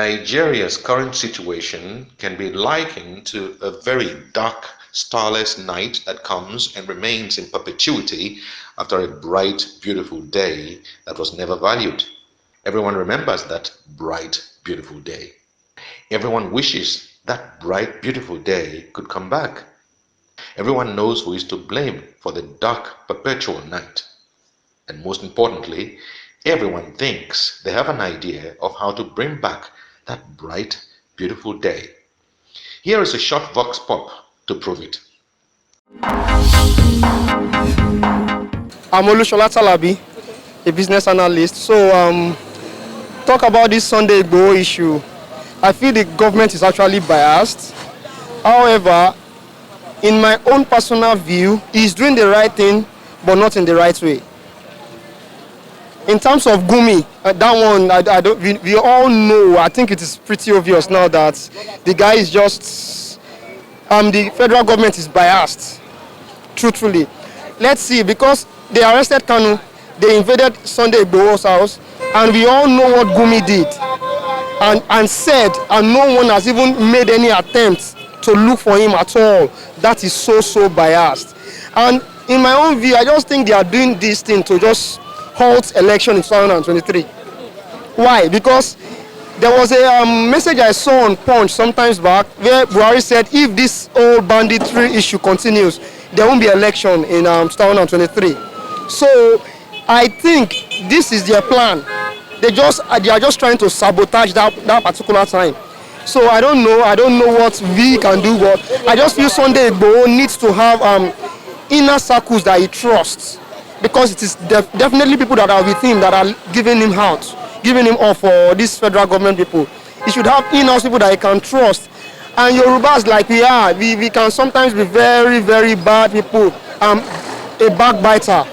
Nigeria's current situation can be likened to a very dark, starless night that comes and remains in perpetuity after a bright, beautiful day that was never valued. Everyone remembers that bright, beautiful day. Everyone wishes that bright, beautiful day could come back. Everyone knows who is to blame for the dark, perpetual night. And most importantly, everyone thinks they have an idea of how to bring back that bright, beautiful day. Here is a short vox pop to prove it. I'm Olushola Talabi, a business analyst. So, talk about this Sunday Igboho issue. I feel the government is actually biased. However, in my own personal view, he's doing the right thing, but not in the right way. In terms of Gumi, that one, I don't. We all know. I think it is pretty obvious now that the guy is just. The federal government is biased. Truthfully, let's see, because they arrested Kanu, they invaded Sunday Igboho's house, and we all know what Gumi did, and said, and no one has even made any attempt to look for him at all. That is so biased. And in my own view, I just think they are doing this thing to just halt election in 2023. Why? Because there was a message I saw on Punch sometimes back where Buhari said if this whole banditry issue continues, there won't be election in 2023. So I think this is their plan. They are just trying to sabotage that particular time. So I don't know what we can do, but I just feel Sunday Igboho needs to have inner circles that he trusts, because it is definitely people that are with him that are giving him out, giving him off for these federal government people. He should have in-house people that he can trust. And Yorubas, like we are, we can sometimes be very bad people, a backbiter.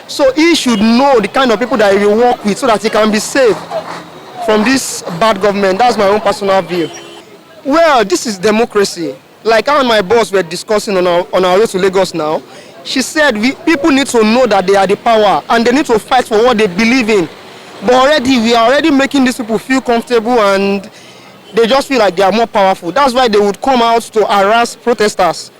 So he should know the kind of people that he will work with so that he can be safe from this bad government. That's my own personal view. Well, this is democracy. Like I and my boss were discussing on our way to Lagos now. She said people need to know that they are the power and they need to fight for what they believe in. But we are already making these people feel comfortable and they just feel like they are more powerful. That's why they would come out to harass protesters.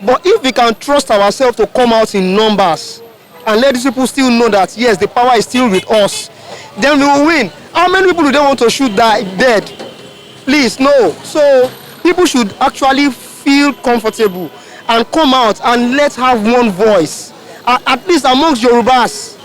But if we can trust ourselves to come out in numbers and let these people still know that yes, the power is still with us, then we will win. How many people do they want to shoot dead? Please, no. So people should actually feel comfortable and come out and let's have one voice, at least amongst Yorubas.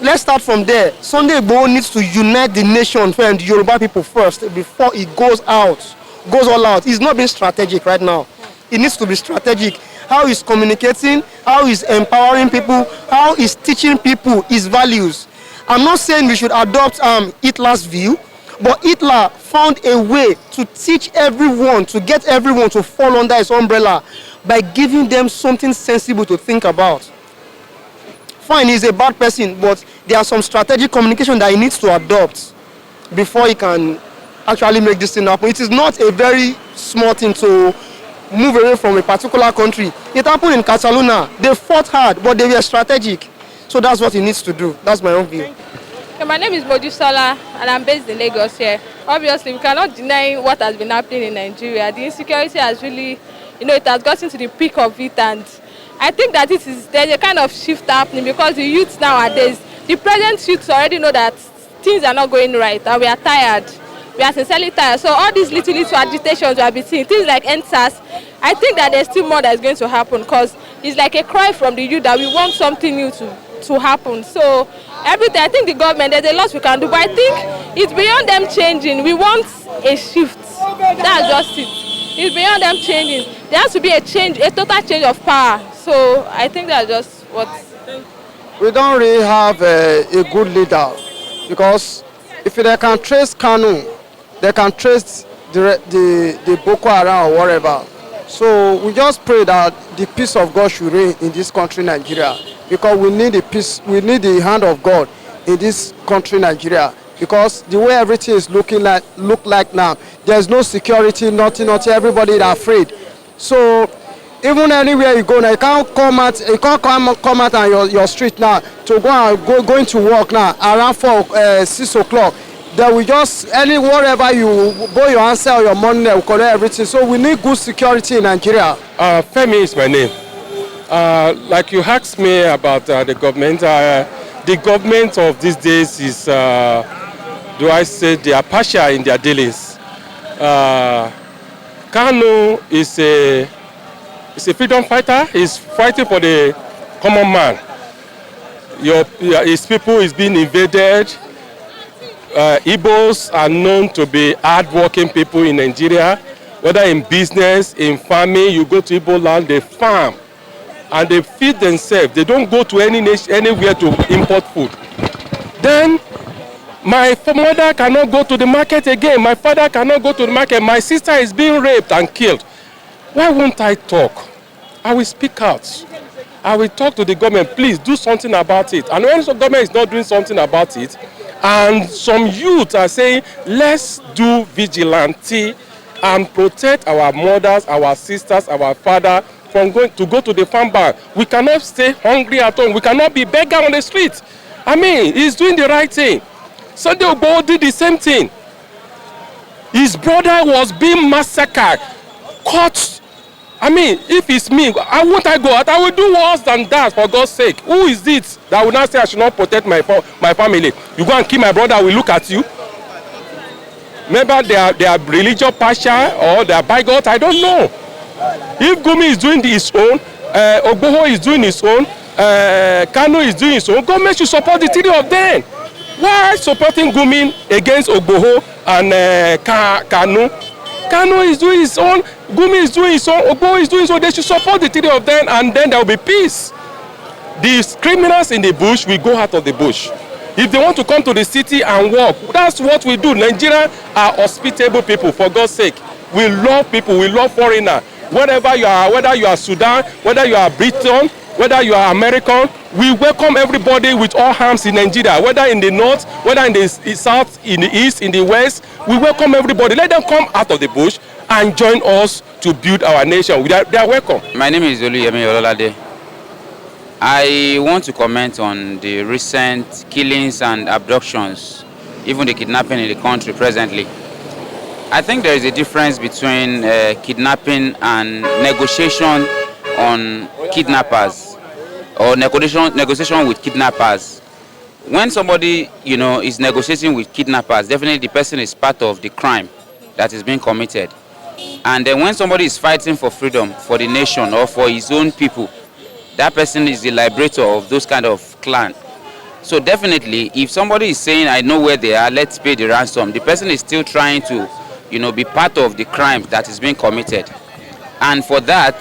Let's start from there. Sunday Igboho needs to unite the nation and the Yoruba people first before it goes all out. He's not being strategic right now. It needs to be strategic. How he's communicating, how he's empowering people, how he's teaching people his values. I'm not saying we should adopt Hitler's view, but Hitler found a way to teach everyone, to get everyone to fall under his umbrella by giving them something sensible to think about. Fine, he's a bad person, but there are some strategic communication that he needs to adopt before he can actually make this thing happen. It is not a very small thing to move away from a particular country. It happened in Catalonia. They fought hard, but they were strategic. So that's what he needs to do. That's my own view. Okay, my name is Mojusola and I'm based in Lagos here. Obviously, we cannot deny what has been happening in Nigeria. The insecurity has really, it has gotten to the peak of it, and I think that there's a kind of shift happening because the youth nowadays, the present youths already know that things are not going right and we are tired. We are sincerely tired. So all these little agitations we have been seeing, things like NSAS, I think that there's still more that is going to happen because it's like a cry from the youth that we want something new to happen. So everything, I think the government, there's a lot we can do, but I think it's beyond them changing. We want a shift. That's just it. It's beyond them changing. There has to be a change, a total change of power. So I think that's just what. We don't really have a good leader, because if they can trace Kanu, they can trace the Boko Haram or whatever. So we just pray that the peace of God should reign in this country, Nigeria, because we need the peace, we need the hand of God in this country, Nigeria, because the way everything is look like now, there's no security, nothing, everybody is afraid. So even anywhere you go now, you can't come out on your street now to go into work now around 6 o'clock. they will just, wherever you borrow your answer or your money, they will collect everything. So we need good security in Nigeria. Femi is my name. Like you asked me about the government of these days is, do I say, they are partial in their dealings. Kanu is a freedom fighter. He's fighting for the common man. His people is being invaded. Igbos are known to be hard-working people in Nigeria, whether in business, in farming. You go to Igbo land, they farm, and they feed themselves. They don't go to anywhere to import food. Then, my mother cannot go to the market again. My father cannot go to the market. My sister is being raped and killed. Why won't I talk? I will speak out. I will talk to the government, please do something about it. And when the government is not doing something about it, and some youth are saying, let's do vigilante and protect our mothers, our sisters, our father from going to the farm bar. We cannot stay hungry at home. We cannot be beggar on the street. I mean, he's doing the right thing. Sunday Igboho did the same thing. His brother was being massacred, caught. I mean, if it's me, I won't go out. I will do worse than that, for God's sake. Who is it that will not say I should not protect my family? You go and kill my brother, I will look at you. Maybe they are religious partial or they are bigots, I don't know. If Gumi is doing his own, Igboho is doing his own, Kanu is doing his own, government should support the three of them. Why supporting Gumi against Igboho and Kanu? Kanu is doing his own, Gumi is doing his own, Igboho is doing his own. They should support the three of them, and then there will be peace. These criminals in the bush will go out of the bush. If they want to come to the city and work, that's what we do. Nigerians are hospitable people, for God's sake. We love people, we love foreigners. Wherever you are, whether you are Sudan, whether you are Britain, whether you are American, we welcome everybody with all hands in Nigeria, whether in the north, whether in the south, in the east, in the west. We welcome everybody. Let them come out of the bush and join us to build our nation. They are welcome. My name is Oluyemi Ololade. I want to comment on the recent killings and abductions, even the kidnapping in the country presently. I think there is a difference between kidnapping and negotiation on kidnappers, or negotiation with kidnappers. When somebody, is negotiating with kidnappers, definitely the person is part of the crime that is being committed. And then when somebody is fighting for freedom, for the nation or for his own people, that person is the liberator of those kind of clan. So definitely, if somebody is saying, I know where they are, let's pay the ransom, the person is still trying to, be part of the crime that is being committed. And for that,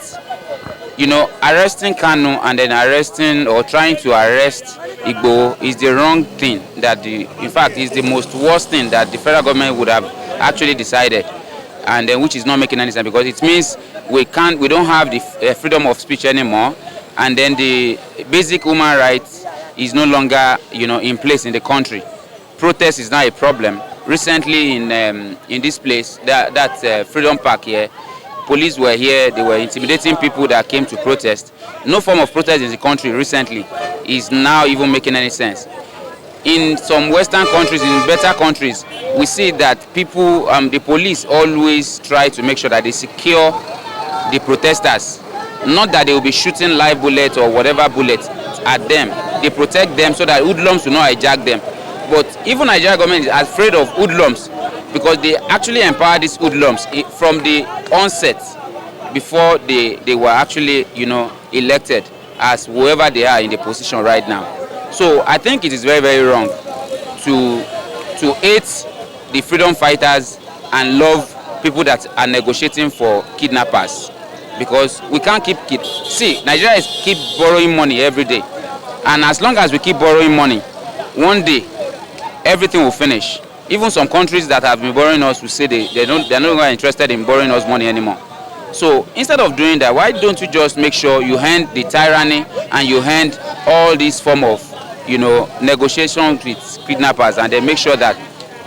arresting Kanu and then arresting or trying to arrest Igboho is the wrong thing. In fact, is the most worst thing that the federal government would have actually decided, and then which is not making any sense, because it means we don't have the freedom of speech anymore, and then the basic human rights is no longer, in place in the country. Protest is not a problem. Recently, in this place, that Freedom Park here, police were here. They were intimidating people that came to protest. No form of protest in the country recently is now even making any sense. In some Western countries, in better countries, we see that people, the police always try to make sure that they secure the protesters. Not that they will be shooting live bullets or whatever bullets at them. They protect them so that hoodlums will not hijack them. But even Nigeria government is afraid of hoodlums, because they actually empower these hoodlums from the onset, before they were actually, elected as whoever they are in the position right now. So I think it is very, very wrong to hate the freedom fighters and love people that are negotiating for kidnappers, because we can't keep Nigeria keep borrowing money every day, and as long as we keep borrowing money, one day everything will finish. Even some countries that have been borrowing us will say they're no longer interested in borrowing us money anymore. So instead of doing that, why don't you just make sure you end the tyranny and you end all these form of negotiation with kidnappers, and then make sure that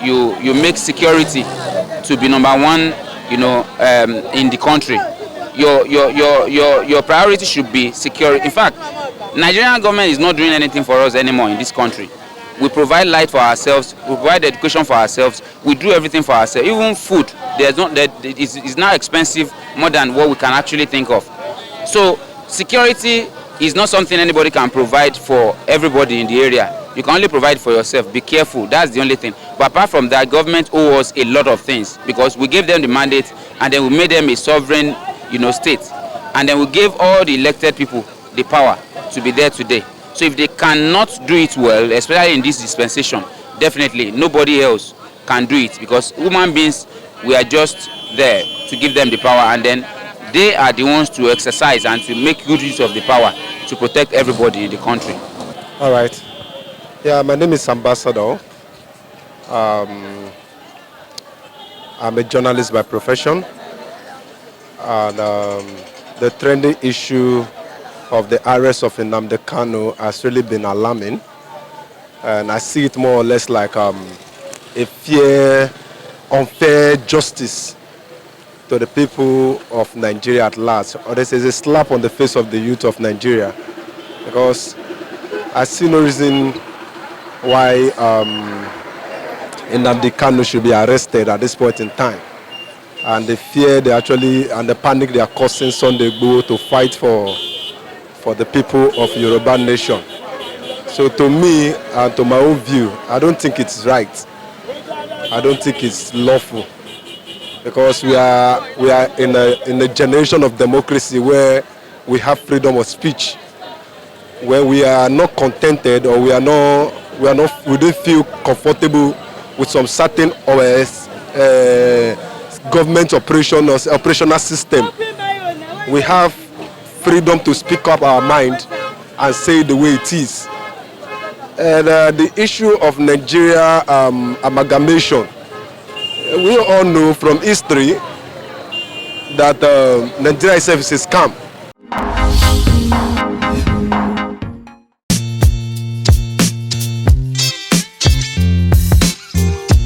you make security to be number one, in the country. Your priority should be security. In fact, Nigerian government is not doing anything for us anymore in this country. We provide light for ourselves, we provide education for ourselves, we do everything for ourselves. Even food, it's now expensive more than what we can actually think of. So security is not something anybody can provide for everybody in the area. You can only provide for yourself. Be careful. That's the only thing. But apart from that, government owes us a lot of things because we gave them the mandate and then we made them a sovereign, state. And then we gave all the elected people the power to be there today. So if they cannot do it well, especially in this dispensation, definitely nobody else can do it because human beings, we are just there to give them the power and then they are the ones to exercise and to make good use of the power to protect everybody in the country. All right. Yeah, my name is Ambassador. I'm a journalist by profession. And the trending issue of the arrest of Nnamdi Kanu has really been alarming. And I see it more or less like a fair, unfair justice to the people of Nigeria at large. Or this is a slap on the face of the youth of Nigeria. Because I see no reason why Nnamdi Kanu should be arrested at this point in time. And the fear and the panic they are causing Sunday Igboho to fight for the people of Yoruba nation. So to me and to my own view, I don't think it's right. I don't think it's lawful. Because we are in a generation of democracy where we have freedom of speech, where we are not contented or we don't feel comfortable with some certain government operational system. We have freedom to speak up our mind and say the way it is. And the issue of Nigeria amalgamation, we all know from history that Nigeria itself is a scam.